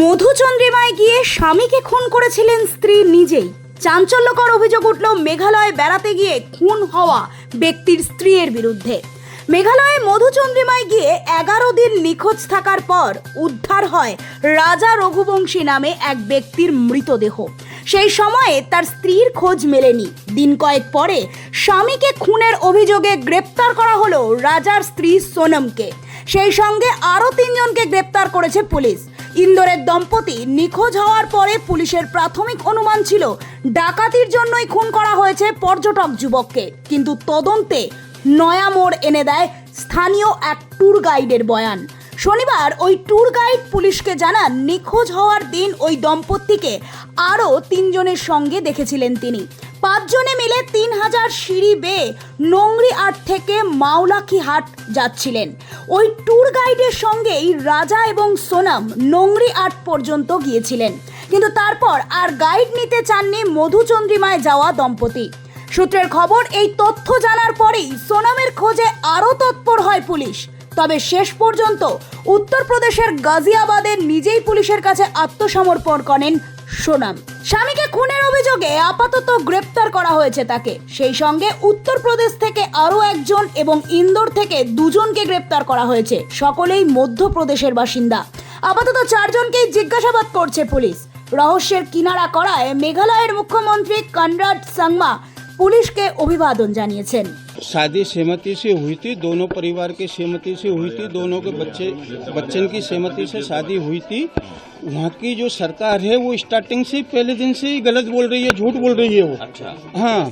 মধুচন্দ্রিমায় গিয়ে স্বামীকে খুন করেছিলেন স্ত্রী নিজেই। চাঞ্চল্যকর অভিযোগ উঠল মেঘালয়ে বেড়াতে গিয়ে খুন হওয়া ব্যক্তির স্ত্রীর বিরুদ্ধে। মেঘালয়ে মধুচন্দ্রিমায় গিয়ে 11 দিন নিখোঁজ থাকার পর উদ্ধার হয় রাজা রঘুবংশী নামে এক ব্যক্তির মৃতদেহ। সেই সময়ে তার স্ত্রীর খোঁজ মেলেনি। দিন কয়েক পরে স্বামীকে খুনের অভিযোগে গ্রেপ্তার করা হলো রাজার স্ত্রী সোনমকে। সেই সঙ্গে আরও 3 জনকে গ্রেপ্তার করেছে পুলিশ। ইন্দোরের দম্পতি নিখোঁজ হওয়ার পরে পুলিশের প্রাথমিক অনুমান ছিল ডাকাতির জন্যই খুন করা হয়েছে পর্যটক যুবককে, কিন্তু তদন্তে নয়া মোড় এনে দেয় স্থানীয় এক ট্যুর গাইডের বয়ান। শনিবার ওই ট্যুর গাইড পুলিশকে জানান নিখোঁজ হওয়ার দিন ওই দম্পতিকে আরও 3 জনের সঙ্গে দেখেছিলেন তিনি। 5 জনে মিলে 3000 সিঁড়ি বেয়ে নোংরি আট থেকে মাওলাকি হাট যাচ্ছিলেন। ওই ট্যুর গাইডের সঙ্গেই রাজা এবং সোনাম নোংরি আট পর্যন্ত গিয়েছিলেন, কিন্তু তারপর আর গাইড নিতে চাননি মধুচন্দ্রিমায় যাওয়া দম্পতি। সূত্রের খবর, এই তথ্য জানার পরেই সোনামের খোঁজে আরও তৎপর হয় পুলিশ। তবে শেষ পর্যন্ত উত্তরপ্রদেশের গাজিয়াবাদে নিজেই পুলিশের কাছে আত্মসমর্পণ করেন সোনাম। স্বামীকে খুনের অভিযোগে আপাতত গ্রেপ্তার করা হয়েছে তাকে। সেই সঙ্গে উত্তরপ্রদেশ থেকে আরও 1 জন এবং ইন্দোর থেকে 2 জনকে গ্রেপ্তার করা হয়েছে। সকলেই মধ্যপ্রদেশের বাসিন্দা। আপাতত 4 জনকেই জিজ্ঞাসাবাদ করছে পুলিশ। রহস্যের কিনারা করায় মেঘালয়ের মুখ্যমন্ত্রী কনরাড সাংমা পুলিশকে অভিবাদন জানিয়েছেন। शादी सहमति से हुई थी, दोनों परिवार की सहमति से हुई थी, दोनों के बच्चन की सहमति से शादी हुई थी। वहाँ की जो सरकार है वो स्टार्टिंग से पहले दिन से ही गलत बोल रही है, झूठ बोल रही है वो। अच्छा। हाँ,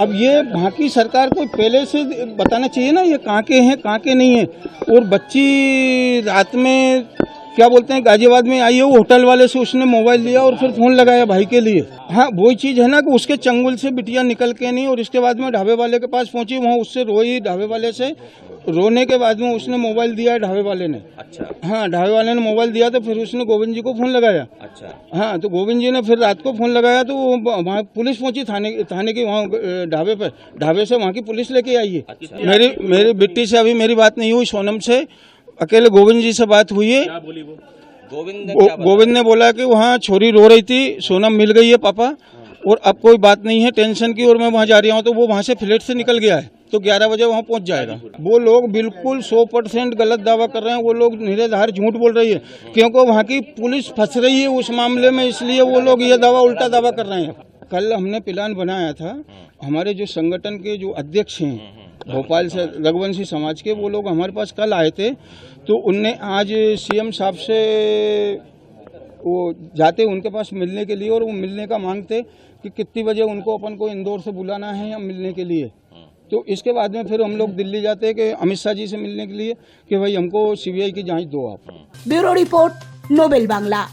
अब ये वहाँ की सरकार को पहले से बताना चाहिए ना ये कहाँ के हैं कहाँ के नहीं है। और बच्ची रात में क्या बोलते हैं गाजियाबाद में आई है, वो होटल वाले से उसने मोबाइल लिया और फिर फोन लगाया भाई के लिए। हाँ, वही चीज़ है ना कि उसके चंगुल से बिटिया निकल के नहीं, और इसके बाद में ढाबे वाले के पास पहुंची, वहाँ उससे रोई ढाबे वाले से। रोने के बाद में उसने मोबाइल दिया ढाबे वाले ने। अच्छा। हाँ, ढाबे वाले ने मोबाइल दिया तो फिर उसने गोविंद जी को फोन लगाया। अच्छा। हाँ, तो गोविंद जी ने फिर रात को फोन लगाया तो वहाँ पुलिस पहुंची थाने की, वहाँ ढाबे पर, ढाबे से वहाँ की पुलिस लेके आई है। अच्छा। मेरी बिट्टी से अभी मेरी बात नहीं हुई, सोनम से अकेले गोविंद जी से बात हुई है। क्या बोली वो? गोविंद ने बोला कि वहाँ छोरी रो रही थी, सोनम मिल गई है पापा, और अब कोई बात नहीं है टेंशन की, और मैं वहाँ जा रहा हूँ। तो वो वहाँ से फ्लैट से निकल गया है, तो 11 बजे वहाँ पहुँच जाएगा। वो लोग बिल्कुल 100% गलत दावा कर रहे हैं, वो लोग निराधार झूठ बोल रही है, क्योंकि वहाँ की पुलिस फंस रही है उस मामले में, इसलिए वो लोग ये दावा उल्टा दावा कर रहे हैं। कल हमने प्लान बनाया था, हमारे जो संगठन के जो अध्यक्ष हैं भोपाल से रघुवंशी समाज के, वो लोग हमारे पास कल आए थे। तो उनने आज सीएम साहब से वो जाते उनके पास मिलने के लिए, और वो मिलने का मांगते कि कितनी बजे उनको अपन को इंदौर से बुलाना है या मिलने के लिए। तो इसके बाद में फिर हम लोग दिल्ली जाते कि अमित शाह जी से मिलने के लिए कि भाई हमको सीबीआई की जांच दो आप। Bureau report, Nobel Bangla.